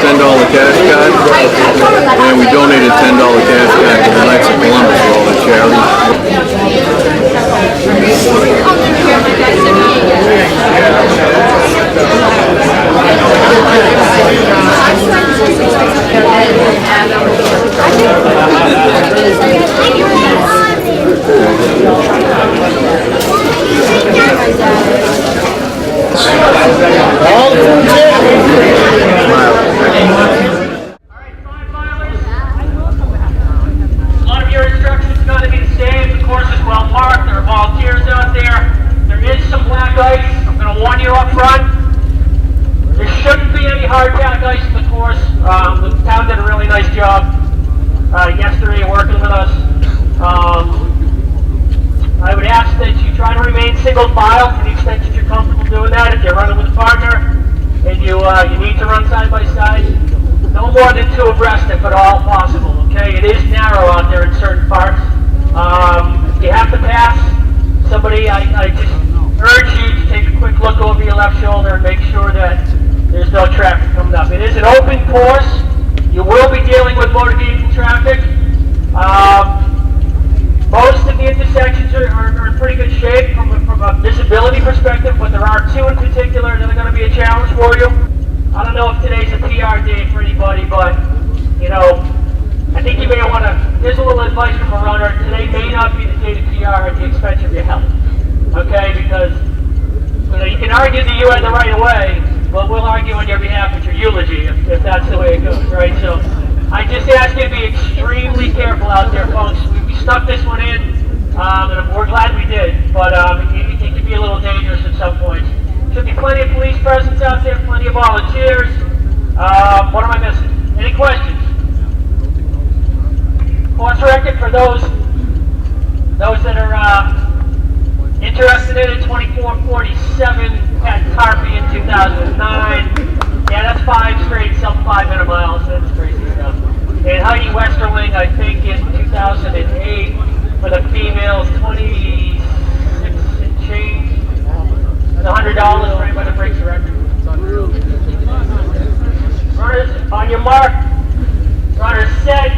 $10 cash card, and we donated $10 cash card to the Knights of Columbus for all the charity. The town did a really nice job yesterday working with us. I would ask that you try to remain single file to the extent that you're comfortable doing that. If you're running with a partner and you need to run side by side, no more than 2 abreast if at all possible, okay? It is narrow out there in certain parts. If you have to pass somebody, I just urge you to take a quick look over your left shoulder and make sure that there's no traffic coming up. It is an open course. You will be dealing with motor vehicle traffic. Most of the intersections are in pretty good shape from a visibility perspective, but there are 2 in particular that are going to be a challenge for you. I don't know if today's a PR day for anybody, but, you know, I think you may want to, here's a little advice from a runner. Today may not be the day to PR at the expense of your health. Okay? Because, you know, you can argue that you had the right of way, but we'll argue on your behalf with your eulogy if that's the way it goes, right? So I just ask you to be extremely careful out there, folks. We stuck this one in, and we're glad we did, but it can be a little dangerous at some points. Should be plenty of police presence out there, plenty of volunteers. What am I missing? Any questions? Course record for those that are interested in it, 2447 at Tarpey in 2009. Yeah, that's 5 straight sub-5-minute miles. That's crazy stuff. And Heidi Westerling, I think, in 2008 for the females, 26 and change. That's $100 for anybody that breaks the record. Runners, on your mark. Runners set.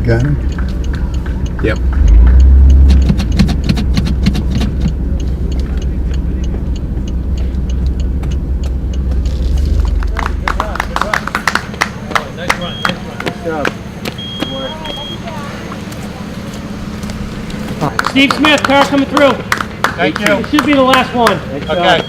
Got him? Yep. Steve Smith, car coming through. Thank you. It should be the last one. Okay.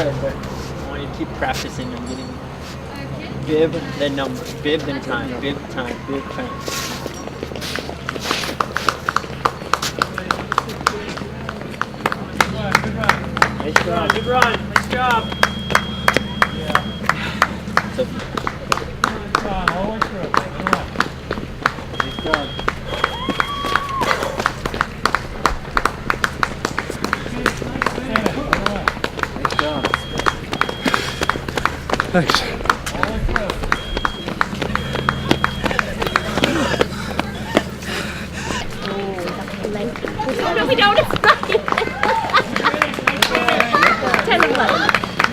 good, but I want you to keep practicing and getting bib, then number, bib, then time, bib, time, bib, time. Nice job. Good run. Nice job. So, All the way through. nice job. Nice job. Thanks. No, we don't. It's not. 10 and 11.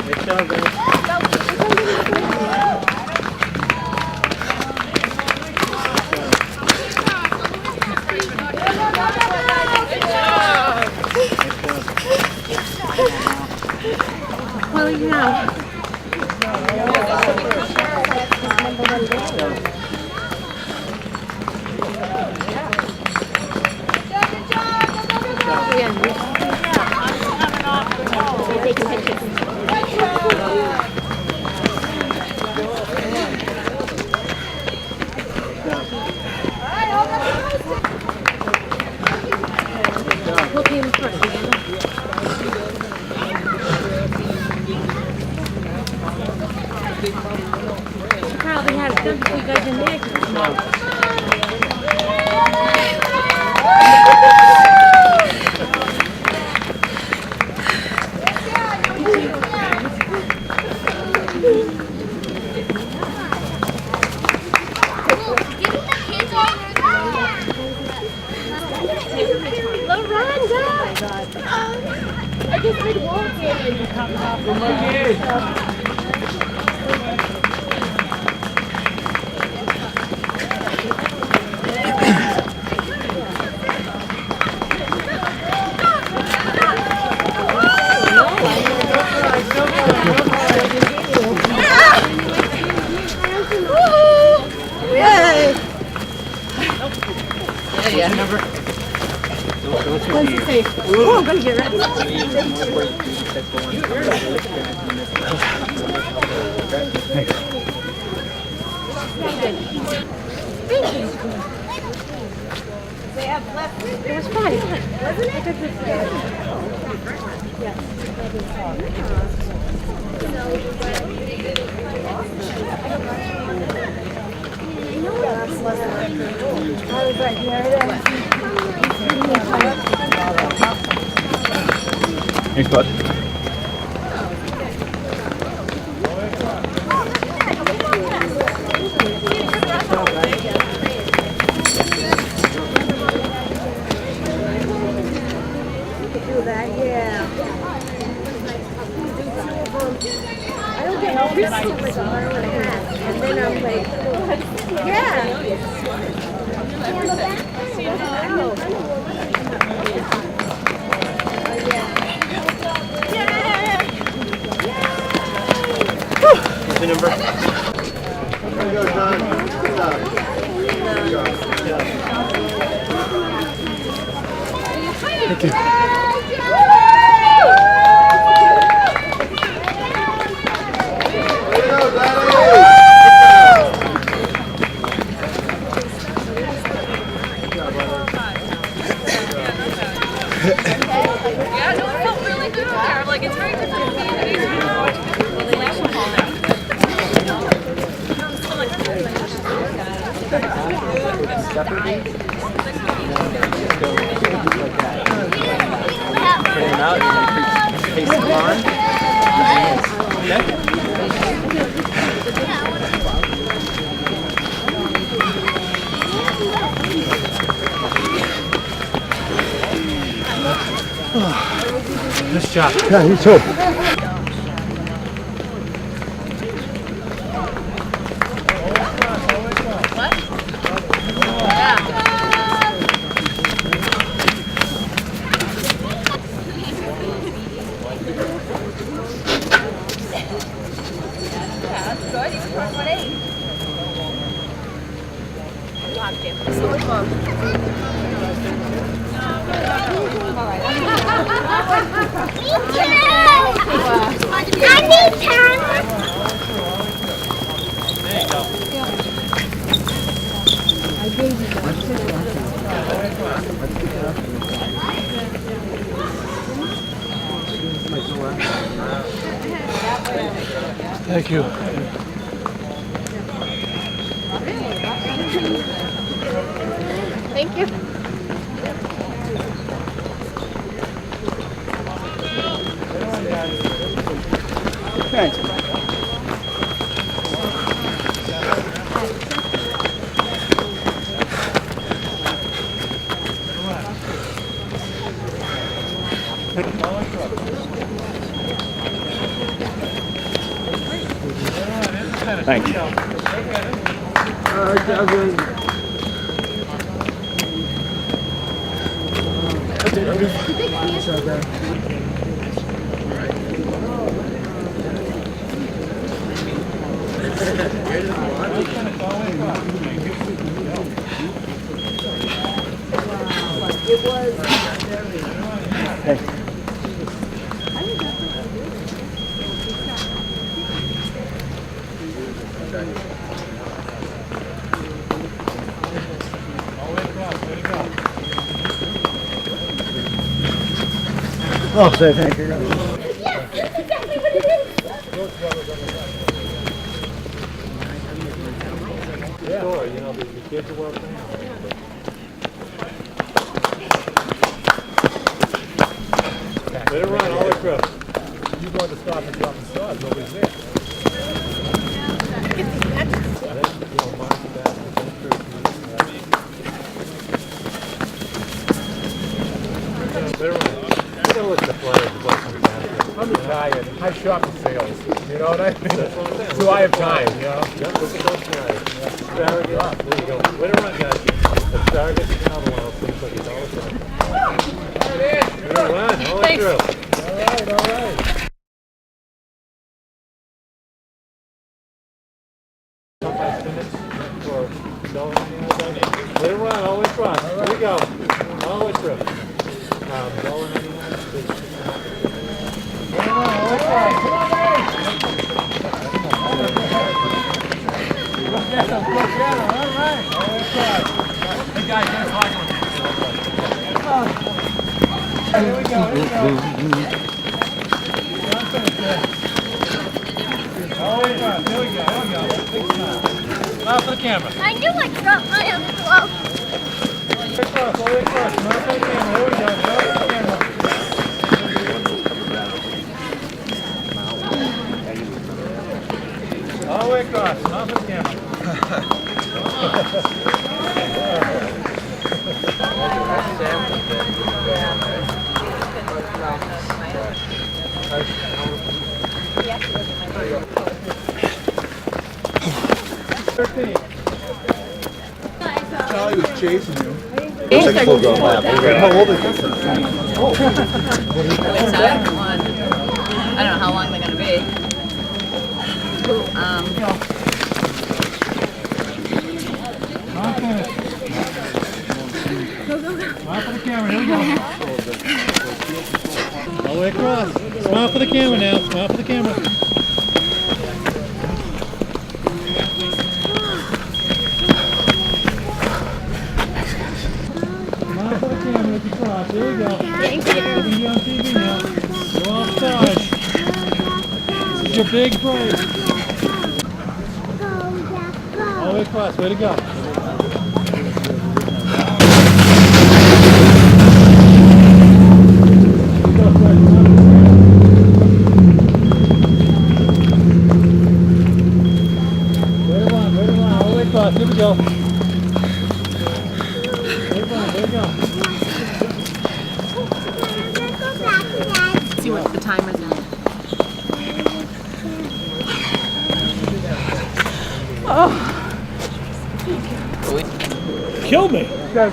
Nice job, guys. Well, yeah. Look in front, you probably had it done before you guys in there. I just been walking. Yeah, number. What's it say? Oh, I'm gonna get ready. It was fun. Wasn't Thanks, bud. And then I'm like, yeah. What's the number? Thank you. Yeah, no, it felt really good out there. Like, it's very different communities. Well, they like football now. Put him out and paste him on. Okay. Nice job. Yeah, you too. Thank you. need 10. There you go. Thank you. Thank you. Thanks. Thank you. Oh, say thank you. Yes, that's exactly what it is. Sure, you know, the kids are welcome. Let it run all the way across. You going to stop and drop the stars, nobody's there. Let it run. You gotta look at the flyers before it comes down. I'm retired. I shop in sales. You know what I mean? So I have time, you know? Yeah, look at those flyers. Asparagus. There you go. Let it run, guys. Asparagus is another one of those things like it's all the time. Let it run all the way through. All right, all right. 5 minutes for selling anything. Let it run all the way across. Here we go. All the way through. Selling anything. Let it run all the way across. Come on, guys. All right. All the way across. Hey, guys, get us talking. Here we go. Here we go. Oh, yeah. There we go. There we go. Big smile. Smile for the camera. I knew I dropped my envelope. Across, all the way across. Smile for the camera. There we go. Smile for the camera. All the way across. Smile for the camera. Charlie was chasing you. How old is this? I don't know how long they're going to be. Smile for the camera. Here we go. All the way across. Smile for the camera now. Smile for the camera. Smile for the camera as you cross. Here we go. Thank you. We're going to be on TV now. You're all stars. This is your big break. All the way across. Way to go. Here we go. There we go. See what the time is now. Kill me. You're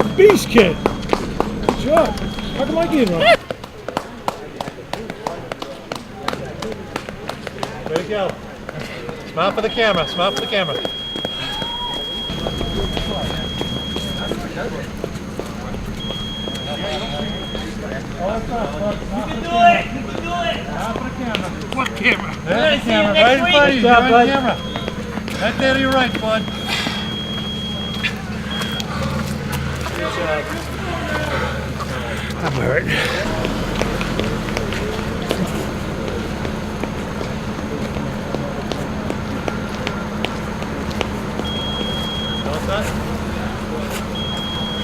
a beast kid. Good job. How come I get it wrong? There you go. Smile for the camera. Smile for the camera. You can do it. You can do it. What camera? That camera, right in front of you. You're on camera. Right there to your right, bud. I'm hurt.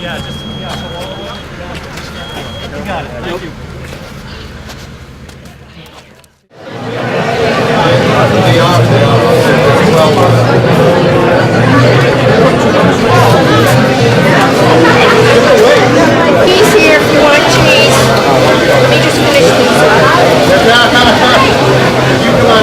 Yeah, just, yeah, so all the way up. You got it, thank you. He's here if you want cheese. Let me just finish these up. You come on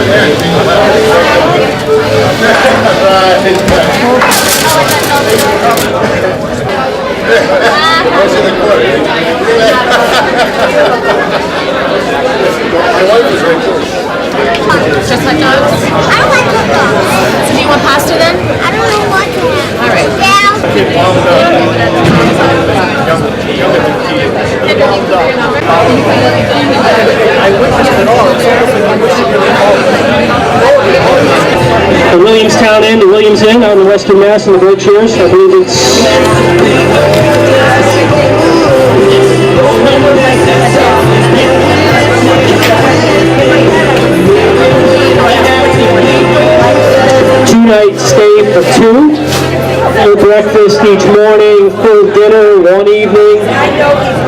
Just hot dogs? I don't like hot dogs. So do you want pasta then? I don't know what to have. All right. The Williamstown Inn, the Williams Inn out in Western Mass in the Berkshires. I believe it's 2-night stay for 2. Full breakfast each morning, full dinner one evening.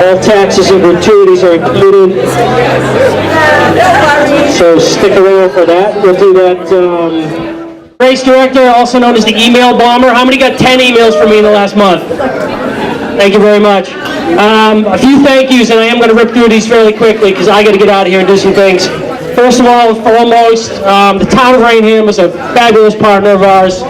All taxes and gratuities are included. So stick around for that. We'll do that. Race director, also known as the email bomber. How many got 10 emails from me in the last month? Thank you very much. A few thank yous, and I am going to rip through these fairly quickly because I got to get out of here and do some things. First of all, foremost, the town of Raynham is a fabulous partner of ours.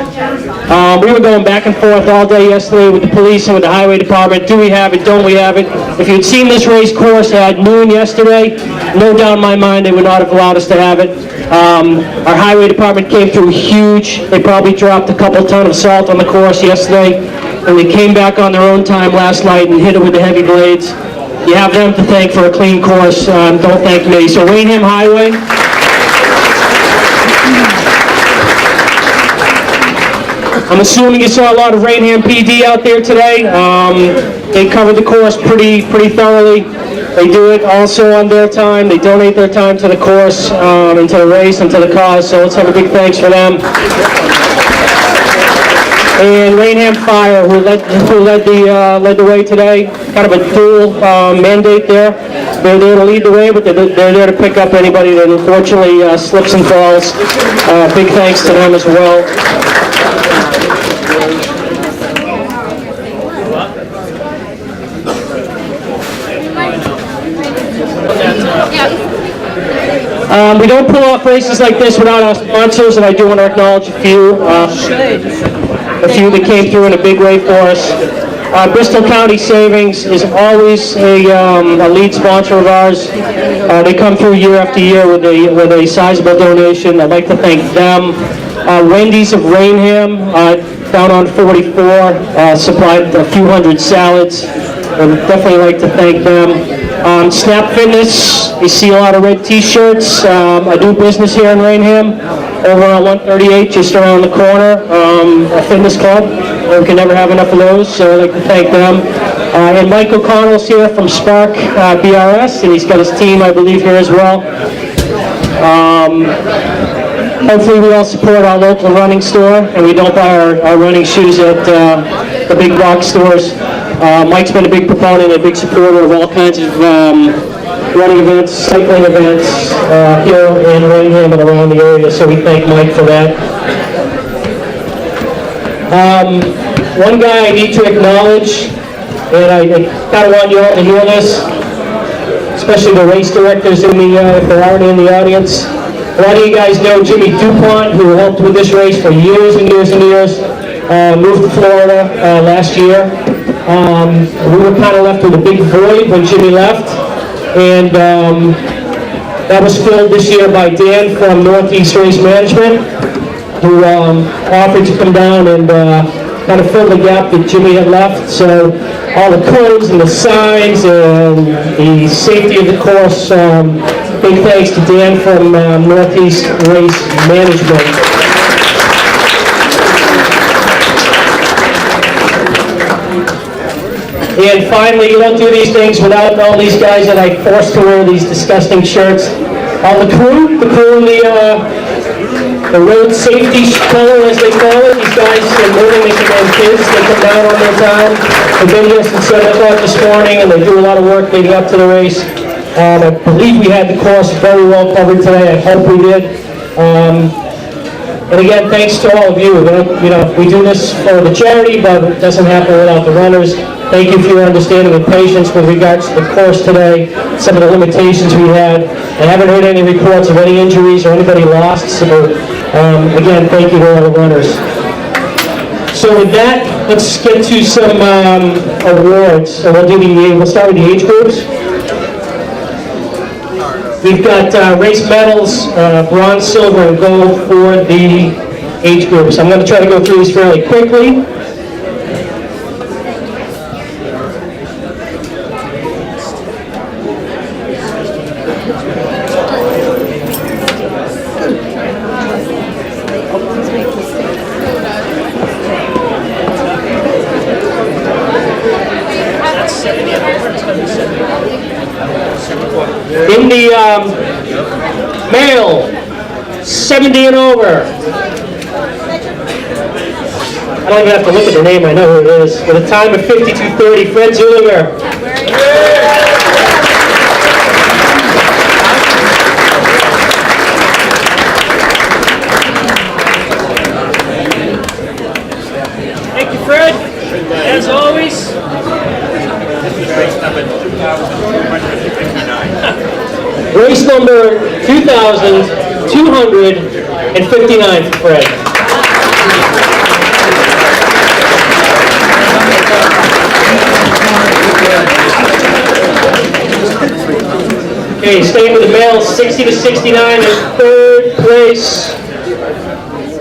We were going back and forth all day yesterday with the police and with the highway department. Do we have it? Don't we have it? If you'd seen this race course at noon yesterday, no doubt in my mind they would not have allowed us to have it. Our highway department came through huge. They probably dropped a couple ton of salt on the course yesterday, and they came back on their own time last night and hit it with the heavy blades. You have them to thank for a clean course. Don't thank me. So Raynham Highway. I'm assuming you saw a lot of Raynham PD out there today. They covered the course pretty thoroughly. They do it also on their time. They donate their time to the course, and to the race, and to the cause. So let's have a big thanks for them. And Raynham Fire, who led the way today. Kind of a dual mandate there. They're there to lead the way, but they're there to pick up anybody that unfortunately slips and falls. Big thanks to them as well. We don't pull off races like this without our sponsors, and I do want to acknowledge a few that came through in a big way for us. Bristol County Savings is always a lead sponsor of ours. They come through year after year with a sizable donation. I'd like to thank them. Wendy's of Raynham, down on 44, supplied a few hundred salads. I'd definitely like to thank them. Snap Fitness, you see a lot of red t-shirts. I do business here in Raynham, over on 138, just around the corner, a fitness club. We can never have enough of those, so I'd like to thank them. And Mike O'Connell's here from Spark BRS, and he's got his team, I believe, here as well. Hopefully we all support our local running store, and we don't buy our running shoes at the big box stores. Mike's been a big proponent, a big supporter of all kinds of running events, cycling events here in Raynham and around the area, so we thank Mike for that. One guy I need to acknowledge, and I kind of want you all to hear this, especially the race directors if there aren't in the audience. A lot of you guys know Jimmy DuPont, who helped with this race for years and years and years, moved to Florida last year. We were kind of left with a big void when Jimmy left, and that was filled this year by Dan from Northeast Race Management, who offered to come down and kind of fill the gap that Jimmy had left. So all the codes and the signs and the safety of the course big thanks to Dan from Northeast Race Management. And finally, you don't do these things without all these guys that I forced to wear these disgusting shirts. All the crew in the road safety color, as they call it. These guys are moving, they can have kids, they come down on their time. They've been here since 7 o'clock this morning, and they do a lot of work leading up to the race. I believe we had the course very well covered today. I hope we did. And again, thanks to all of you. You know, we do this for the charity, but it doesn't happen without the runners. Thank you for your understanding and patience with regards to the course today, some of the limitations we had. I haven't heard any reports of any injuries or anybody lost, so again, thank you to all the runners. So with that, let's get to some awards. So we'll start with the age groups. We've got race medals, bronze, silver, and gold for the age groups. I'm going to try to go through these fairly quickly. In the male, 70 and over. I don't even have to look at the name, I know who it is. With a time of 52:30, Fred Zuliger. Thank you, Fred. As always. Race number 2,259 for Fred. Okay, staying with the male, 60 to 69 in third place.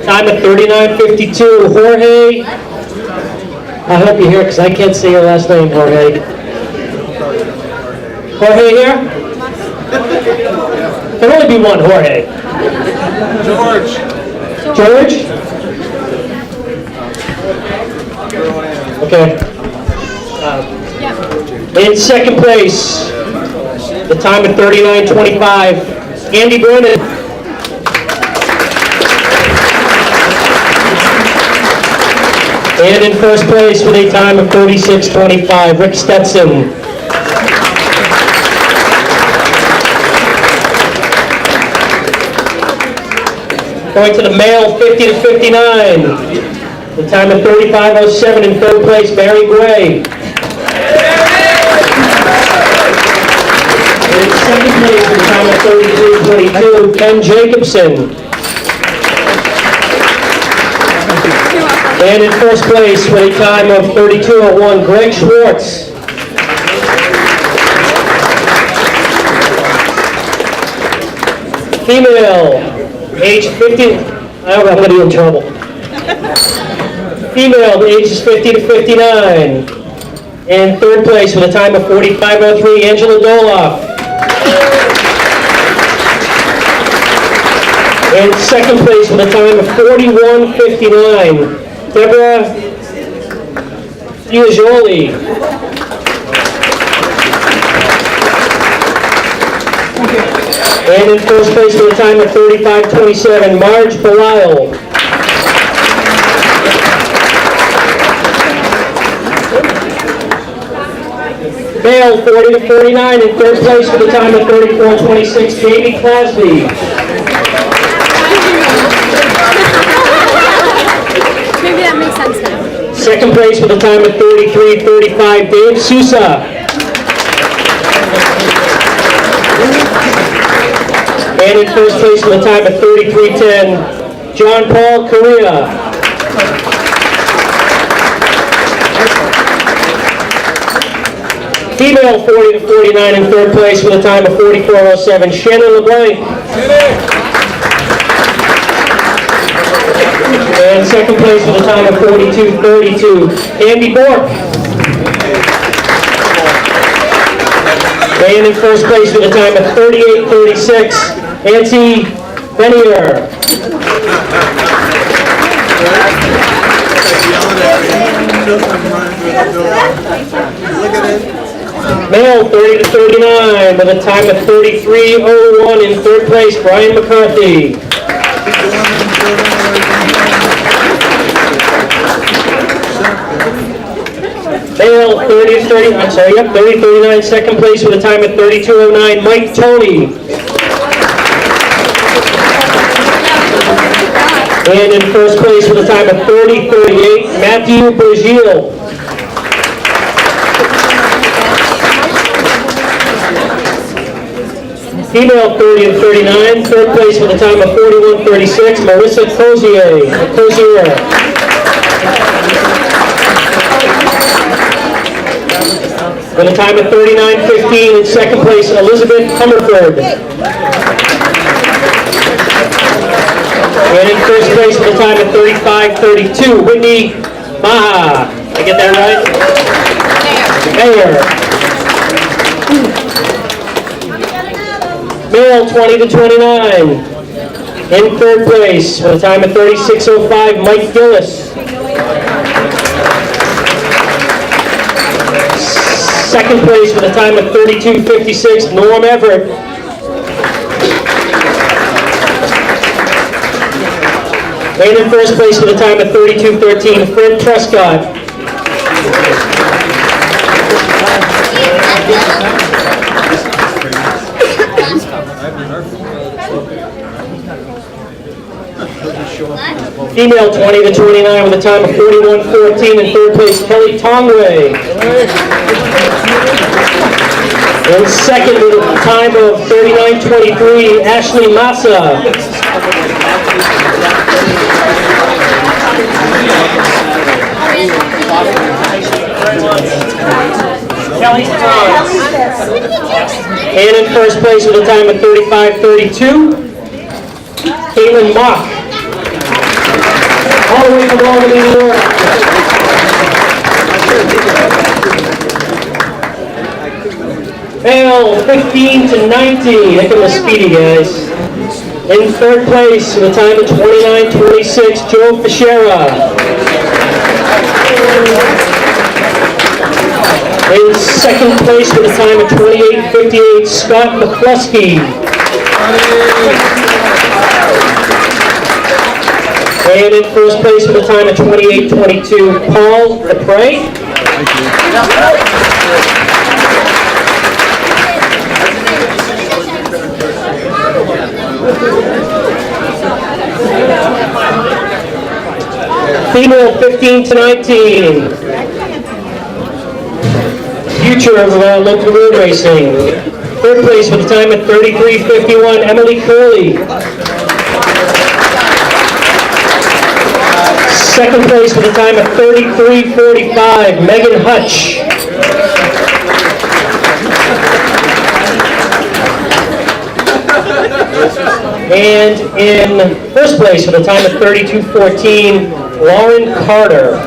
Time of 39:52. Jorge. I hope you're here because I can't say your last name, Jorge. Jorge here? There'll only be one Jorge. George. George? Okay. In second place, the time of 39:25, Andy Brennan. And in first place with a time of 36:25, Rick Stetson. Going to the male, 50 to 59. The time of 35:07 in third place, Barry Gray. In second place, the time of 33:22, Ken Jacobson. And in first place, with a time of 32:01, Greg Schwartz. Female, age 50, I'm going to be in trouble. Female, ages 50 to 59. In third place with a time of 45:03, Angela Doloff. In second place with a time of 41:59, Deborah Fiugioli. And in first place with a time of 35:27, Marge Belisle. Male, 40 to 49, in third place with a time of 34:26, Jamie Clasby. Maybe that makes sense now. Second place with a time of 33:35, Dave Sousa. And in first place with a time of 33:10, John Paul Correa. Female, 40 to 49, in third place with a time of 44:07, Shannon LeBlanc. And second place with a time of 42:32, Andy Bork. And in first place with a time of 38:36, Nancy Benier. Male 30 to 39 with a time of 33:01 in third place, Brian McCarthy. Male 30 to 39 second place with a time of 32:09, Mike Tony. And in first place with a time of 30:38, Matthew Bergil. Female 30 to 39, third place with a time of 41:36, Marissa Cozier. With a time of 39:15 in second place, Elizabeth Hummerford. And in first place with a time of 35:32, Whitney Maha. Did I get that right? Mayor. Male 20 to 29. In third place with a time of 36:05, Mike Gillis. Second place with a time of 32:56, Norm Everett. And in first place with a time of 32:13, Fred Prescott. Female 20 to 29 with a time of 41:14 in third place, Kelly Tongway. And second with a time of 39:23, Ashley Massa. And in first place with a time of 35:32, Caitlin Mock. All the way from Albany, New York. Male 15 to 19. Look at the speedy guys. In third place with a time of 29:26, Joe Fischera. In second place with a time of 28:58, Scott McCluskey. And in first place with a time of 28:22, Paul Dupre. Female 15 to 19. Future of local road racing. Third place with a time of 33:51, Emily Curley. Second place with a time of 33:45, Megan Hutch. And in first place with a time of 32:14, Lauren Carter.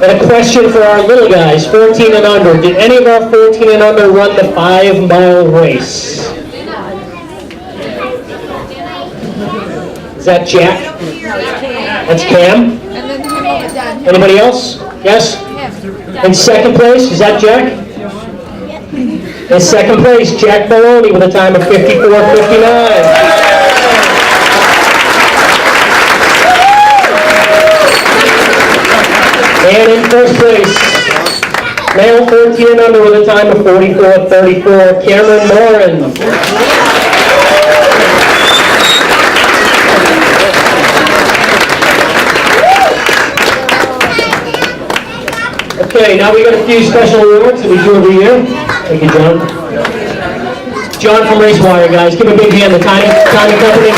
And a question for our little guys, 14 and under. Did any of our 14 and under run the 5-mile race? Is that Jack? That's Cam? Anybody else? Yes? In second place, is that Jack? In second place, Jack Maloney with a time of 54:59. And in first place, male 14 and under with a time of 44:34, Cameron Moran. Okay, now we got a few special awards that we do every year. Thank you, John. John from Racewire, guys. Give him a big hand, the Tiny Company.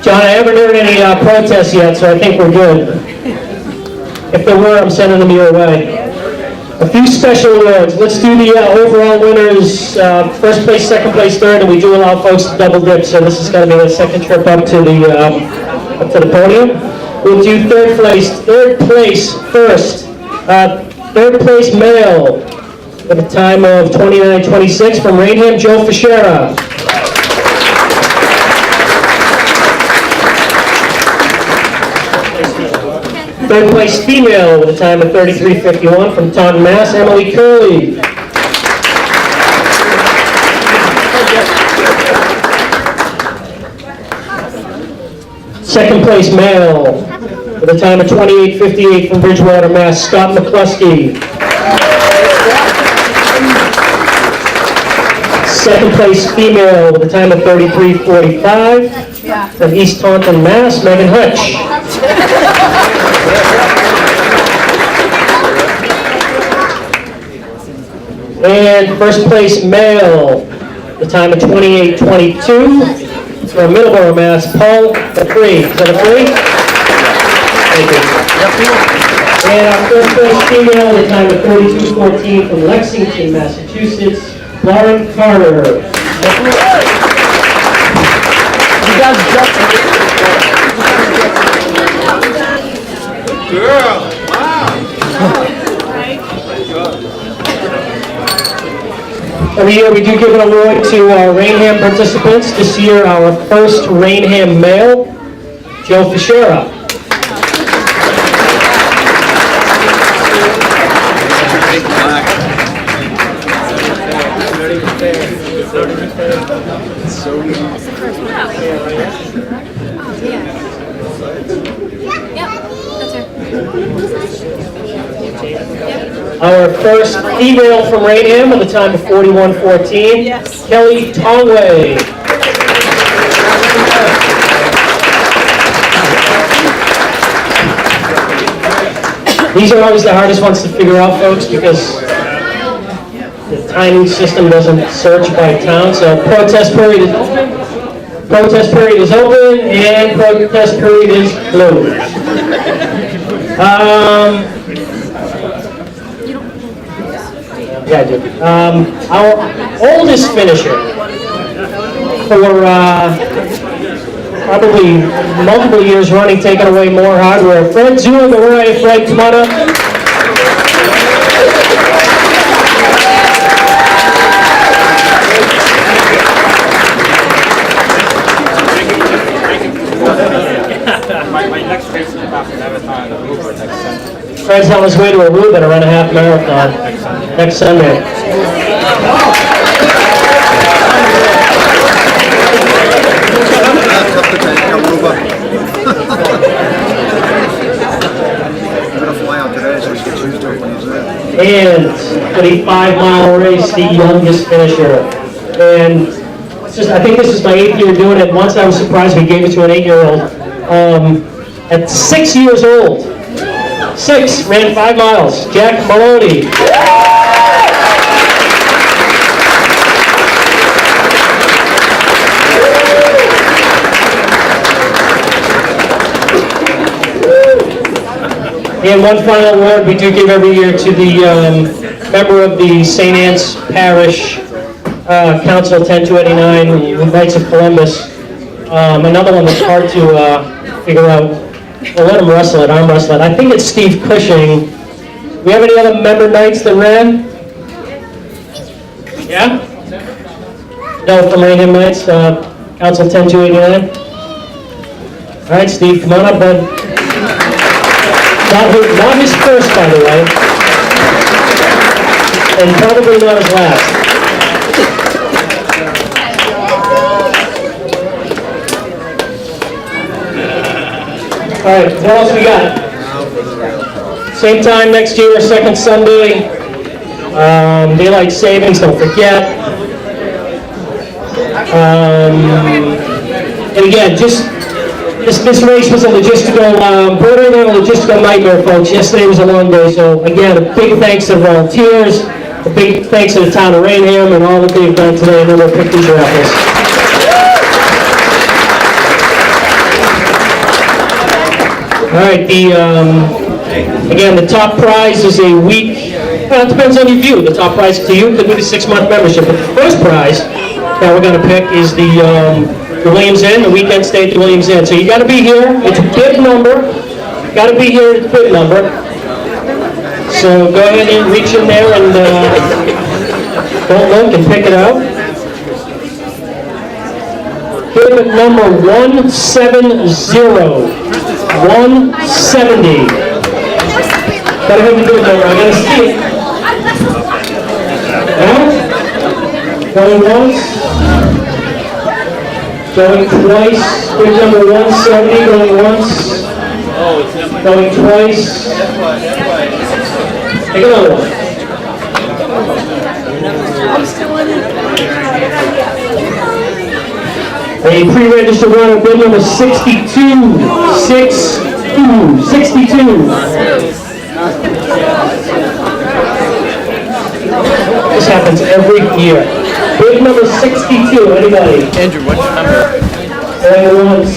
John, I haven't heard any protests yet, so I think we're good. If there were, I'm sending them your way. A few special awards. Let's do the overall winners, first place, second place, third, and we do allow folks to double dip, so this is going to be the second trip up to the podium. We'll do third place first. Third place male with a time of 29:26 from Raynham, Joe Fischera. Third place female with a time of 33:51 from Taunton, Mass, Emily Curley. Second place male with a time of 28:58 from Bridgewater, Mass, Scott McCluskey. Second place female with a time of 33:45 from East Taunton, Mass, Megan Hutch. And first place male, the time of 28:22 from Middleborough, Mass, Paul Dupree. Is that Dupree? Thank you. And our first place female, the time of 32:14 from Lexington, Massachusetts, Lauren Carter. You guys Girl! Wow! Every year we do give an award to our Raynham participants. This year our first Raynham male, Joe Fischera. Our first female from Raynham with a time of 41:14, Kelly Tongway. These are always the hardest ones to figure out, folks, because the timing system doesn't search by town. So protest period is open, and protest period is closed. Yeah, I do. Our oldest finisher for probably multiple years running, taking away more hardware. Fred Zula, where are you, Fred? Come on up. My next race is about to marathon in Uber next Sunday. Fred's on his way to Aruba to run a half marathon next Sunday. And for the 5-mile race, the youngest finisher. And I think this is my 8th year doing it. Once I was surprised we gave it to an 8-year-old. At 6 years old, 6, ran 5 miles, Jack Maloney. And one final award we do give every year to the member of the St. Anne's Parish Council 10289, Knights of Columbus. Another one that's hard to figure out. We'll let him wrestle it, arm wrestle it. I think it's Steve Cushing. Do we have any other member Knights that ran? Yeah? No, from Raynham Knights, Council 10289. All right, Steve, come on up, bud. Not his first, by the way. And probably not his last. All right, what else we got? Same time next year, second Sunday. Daylight savings, don't forget. And again, just this race was a logistical, bordering on a logistical nightmare, folks. Yesterday was a long day, so again, a big thanks to the volunteers, a big thanks to the town of Raynham and all that they've done today, and then we'll pick these raffles. All right, again, the top prize is a week Well, it depends on your view. The top prize to you could be the 6-month membership. But the first prize that we're going to pick is the Williams Inn, the weekend stay at the Williams Inn. So you got to be here. It's a bib number. Got to be here at the bib number. So go ahead and reach in there and don't look and pick it out. Bib number 170. 170. Gotta have a good number. I gotta see it. Now, going once. Going twice. Bib number 170. Going once. Going twice. Take another one. A pre-registered runner, bid number 62. 62. This happens every year. Bid number 62. Anybody? Andrew, what's your number? Going once.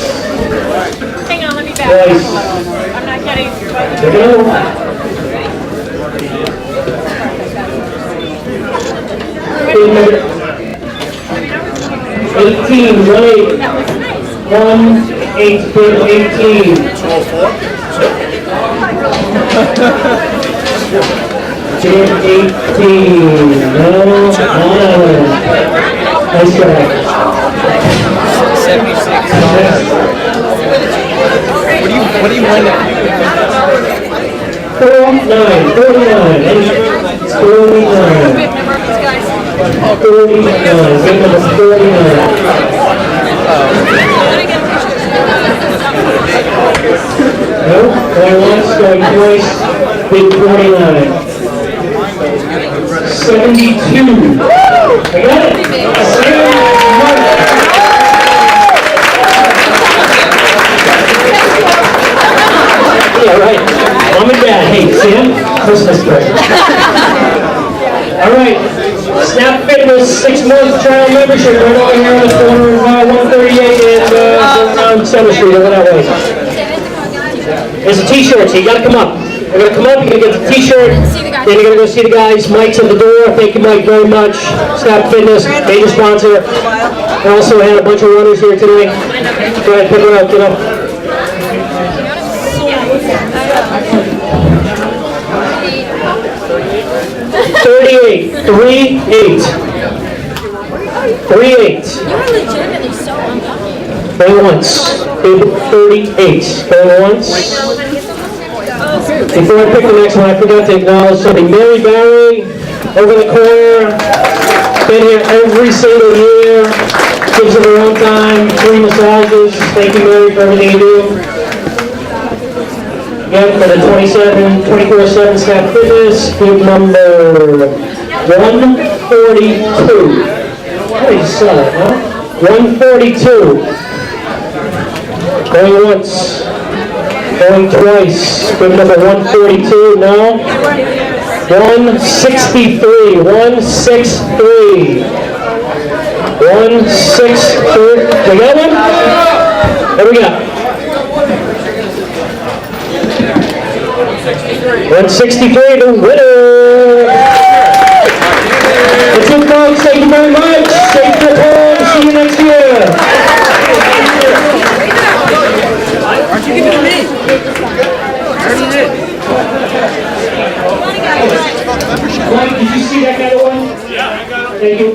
Hang on, let me back. Twice. I'm not getting. Take another one. Bid number 18. 1-8. Bid 18. 204? Bid 18. No. Nice try. 76. What do you win? 49. 49. 49. Bid number 49. No, going once, going twice, bid 49. 72. I got it. Yeah, right. Mom and Dad, hey, Sam, Christmas present. All right. Snap Fitness 6-month trial membership right over here on the corner of 138 and around Center Street over that way. There's a t-shirt, so you gotta come up. You're gonna come up, you're gonna get the t-shirt, then you're gonna go see the guys. Mike's at the door. Thank you, Mike, very much. Snap Fitness, major sponsor. We also had a bunch of runners here today. Go ahead, pick one up, get up. 38. 38. 38. You're legitimately so unlucky. Going once. Bid 38. Going once. Before I pick the next one, I forgot to acknowledge something. Mary Barry, over the corner, been here every single year, gives it her own time, free massages. Thank you, Mary, for everything you do. Again, for the 24/7 Snap Fitness, bid number 142. How do you sell it, huh? 142. Going once. Going twice. Bid number 142. No. 163. 163. 163. We got one? What do we got? 163, the winner! That's it, folks. Thank you very much. Safe trip home. See you next year. Aren't you giving it to me? I already did. Mike, did you see that guy one? Yeah, I got him. Thank you.